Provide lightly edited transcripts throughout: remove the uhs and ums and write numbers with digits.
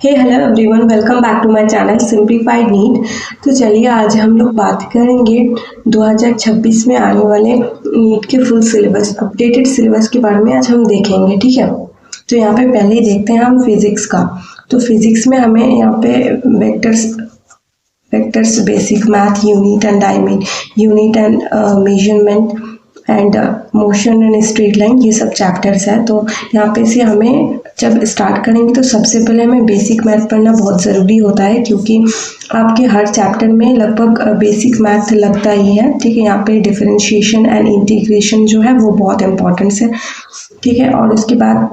Hey hello everyone, welcome back to my channel simplified NEET. तो चलिए आज हम लोग बात करेंगे 2026 में आने वाले नीट के फुल सिलेबस, अपडेटेड सिलेबस के बारे में आज हम देखेंगे। ठीक है, तो यहाँ पे पहले ही देखते हैं हम फिजिक्स का। तो फिजिक्स में हमें यहाँ पे vectors basic math unit and unit and measurement and motion and straight line, ये सब चैप्टर्स है। तो यहाँ पे से हमें जब स्टार्ट करेंगे तो सबसे पहले हमें बेसिक मैथ पढ़ना बहुत ज़रूरी होता है, क्योंकि आपके हर चैप्टर में लगभग बेसिक मैथ लगता ही है। ठीक है, यहाँ पे डिफरेंशिएशन एंड इंटीग्रेशन जो है वो बहुत इम्पोर्टेंस है। ठीक है, और उसके बाद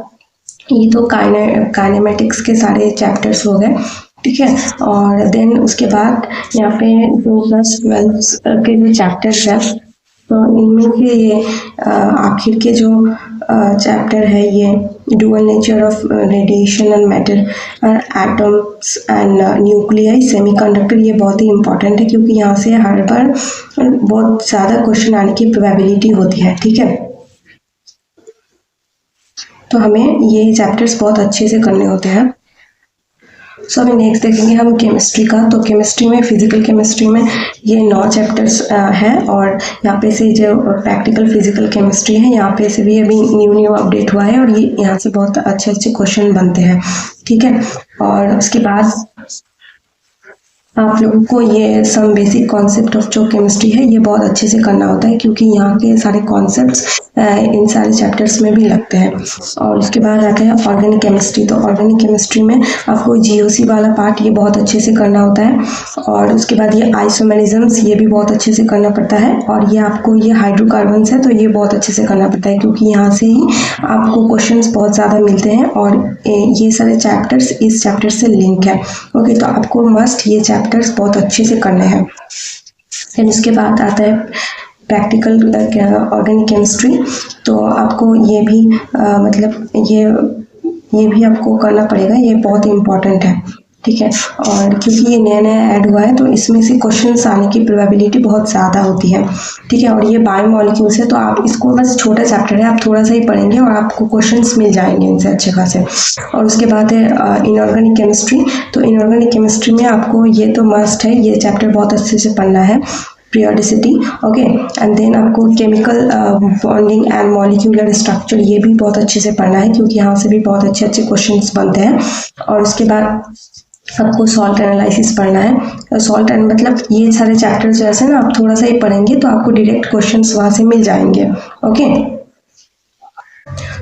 ये तो काइनेमेटिक्स के सारे चैप्टर्स हो गए। ठीक है, और देन उसके बाद यहाँ पे जो क्लास 12 के जो चैप्टर्स है तो इनमें से ये आखिर के जो चैप्टर है ये dual nature of radiation and matter, atoms and nuclei, semiconductor, ये बहुत ही इंपॉर्टेंट है क्योंकि यहाँ से हर बार बहुत ज़्यादा क्वेश्चन आने की प्रोबेबिलिटी होती है। ठीक है, तो हमें ये चैप्टर्स बहुत अच्छे से करने होते हैं। सो अभी नेक्स्ट देखेंगे हम केमिस्ट्री का। तो केमिस्ट्री में, फिजिकल केमिस्ट्री में ये 9 चैप्टर्स हैं, और यहाँ पे से जो प्रैक्टिकल फिजिकल केमिस्ट्री है यहाँ पे से भी अभी न्यू अपडेट हुआ है, और ये यहाँ से बहुत अच्छे अच्छे क्वेश्चन बनते हैं। ठीक है, और उसके बाद आप लोगों को ये सम बेसिक कॉन्सेप्ट ऑफ जो केमिस्ट्री है ये बहुत अच्छे से करना होता है, क्योंकि यहाँ के सारे कॉन्सेप्ट्स इन सारे चैप्टर्स में भी लगते हैं। और उसके बाद आते हैं ऑर्गेनिक केमिस्ट्री। तो ऑर्गेनिक केमिस्ट्री में आपको जीओसी वाला पार्ट ये बहुत अच्छे से करना होता है, और उसके बाद ये आइसोमेरिज्म्स ये भी बहुत अच्छे से करना पड़ता है, और ये आपको ये हाइड्रोकार्बन्स है तो ये बहुत अच्छे से करना पड़ता है, क्योंकि यहाँ से ही आपको क्वेश्चंस बहुत ज़्यादा मिलते हैं, और ये सारे चैप्टर्स इस चैप्टर से लिंक है। ओके, तो आपको मस्ट ये चैप्टर्स बहुत अच्छे से करने हैं। फिर उसके बाद आता है प्रैक्टिकल ऑर्गेनिक केमिस्ट्री। तो आपको ये भी मतलब ये भी आपको करना पड़ेगा, ये बहुत इम्पोर्टेंट है। ठीक है, और क्योंकि ये नया नया ऐड हुआ है तो इसमें से क्वेश्चंस आने की प्रोबेबिलिटी बहुत ज़्यादा होती है। ठीक है, और ये बायोमॉलिक्यूल्स है तो आप इसको, बस छोटा चैप्टर है, आप थोड़ा सा ही पढ़ेंगे और आपको क्वेश्चंस मिल जाएंगे इनसे अच्छे खासे। और उसके बाद है इनऑर्गेनिक केमिस्ट्री। तो इनऑर्गेनिक केमिस्ट्री में आपको ये तो मस्ट है, ये चैप्टर बहुत अच्छे से पढ़ना है, पीरियोडिसिटी। ओके, एंड देन आपको chemical bonding and molecular structure ये भी बहुत अच्छे से पढ़ना है, क्योंकि यहाँ से भी बहुत अच्छे अच्छे क्वेश्चंस बनते हैं। और उसके बाद आपको सॉल्ट एनालिसिस पढ़ना है। सॉल्ट एंड मतलब ये सारे चैप्टर्स जैसे ना आप थोड़ा सा ही पढ़ेंगे तो आपको डायरेक्ट क्वेश्चंस वहाँ से मिल जाएंगे। ओके,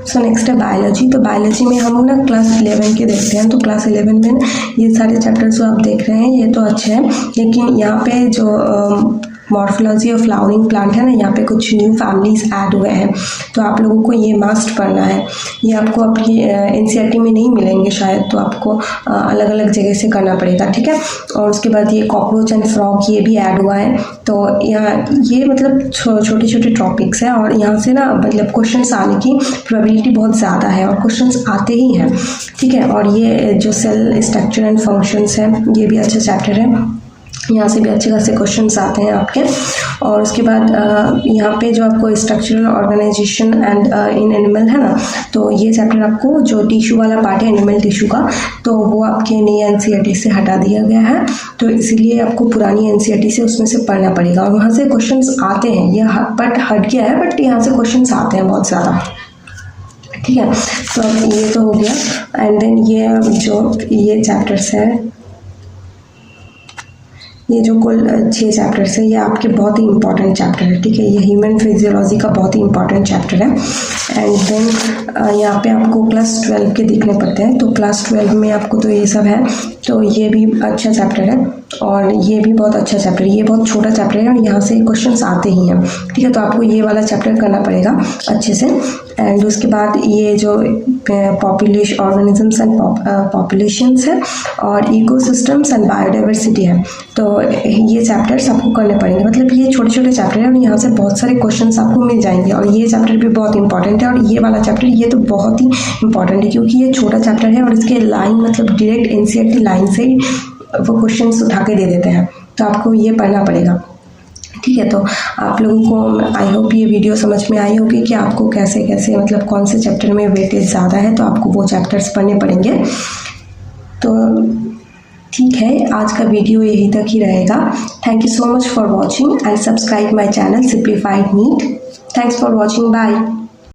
सो नेक्स्ट है बायोलॉजी। तो बायोलॉजी में हम ना क्लास 11 के देखते हैं। तो क्लास 11 में ये सारे चैप्टर्स जो आप देख रहे हैं ये तो अच्छे हैं, लेकिन यहाँ पे जो मॉर्फोलॉजी ऑफ फ्लावरिंग प्लांट है ना, यहाँ पे कुछ न्यू फैमिलीज ऐड हुए हैं, तो आप लोगों को ये मस्ट पढ़ना है। ये आपको आपकी एनसीईआरटी में नहीं मिलेंगे शायद, तो आपको अलग अलग जगह से करना पड़ेगा। ठीक है, और उसके बाद ये कॉकरोच एंड फ्रॉग ये भी ऐड हुआ है। तो यहाँ ये मतलब छोटे छोटे टॉपिक्स हैं, और यहाँ से ना मतलब क्वेश्चंस आने की प्रोबेबिलिटी बहुत ज़्यादा है, और क्वेश्चंस आते ही हैं। ठीक है, और ये जो सेल स्ट्रक्चर एंड फंक्शंस है ये भी अच्छा चैप्टर है, यहाँ से भी अच्छे खासे क्वेश्चंस आते हैं आपके। और उसके बाद यहाँ पे जो आपको structural organisation and in animal है ना, तो ये चैप्टर आपको जो टिश्यू वाला पार्ट है एनिमल टिश्यू का, तो वो आपके नई एनसीईआरटी से हटा दिया गया है, तो इसीलिए आपको पुरानी एनसीईआरटी से उसमें से पढ़ना पड़ेगा, और वहाँ से क्वेश्चंस आते हैं। ये बट हट गया है, बट यहाँ से क्वेश्चंस आते हैं बहुत ज़्यादा। ठीक है, तो ये तो हो गया। एंड देन ये जो ये चैप्टर्स है, ये जो कुल 6 चैप्टर्स है ये आपके बहुत ही इंपॉर्टेंट चैप्टर है। ठीक है, ये ह्यूमन फिजियोलॉजी का बहुत ही इंपॉर्टेंट चैप्टर है। एंड देन यहाँ पे आपको क्लास 12 के देखने पड़ते हैं। तो क्लास 12 में आपको तो ये सब है, तो ये भी अच्छा चैप्टर है, और ये भी बहुत अच्छा चैप्टर है। ये बहुत छोटा चैप्टर है और यहाँ से क्वेश्चंस आते ही हैं। ठीक है, तो आपको ये वाला चैप्टर करना पड़ेगा अच्छे से। एंड उसके बाद ये जो पॉपुलेशन ऑर्गेनिजम्स एंड पॉपुलेशंस है, और इकोसिस्टम्स एंड बायोडाइवर्सिटी है, तो ये चैप्टर्स आपको करने पड़ेंगे। मतलब ये छोटे छोटे चैप्टर हैं और यहाँ से बहुत सारे क्वेश्चंस आपको मिल जाएंगे, और ये चैप्टर भी बहुत इंपॉर्टेंट है। और ये वाला चैप्टर ये तो बहुत ही इंपॉर्टेंट है, क्योंकि ये छोटा चैप्टर है और इसके लाइन मतलब डायरेक्ट एनसीईआरटी लाइन से ही वो क्वेश्चंस उठा के दे देते हैं, तो आपको ये पढ़ना पड़ेगा। ठीक है, तो आप लोगों को आई होप ये वीडियो समझ में आई होगी कि आपको कैसे कैसे मतलब कौन से चैप्टर में वेटेज ज़्यादा है, तो आपको वो चैप्टर्स पढ़ने पड़ेंगे। तो ठीक है, आज का वीडियो यहीं तक ही रहेगा। Thank you so much for watching and subscribe my channel simplified NEET. Thanks for watching, bye.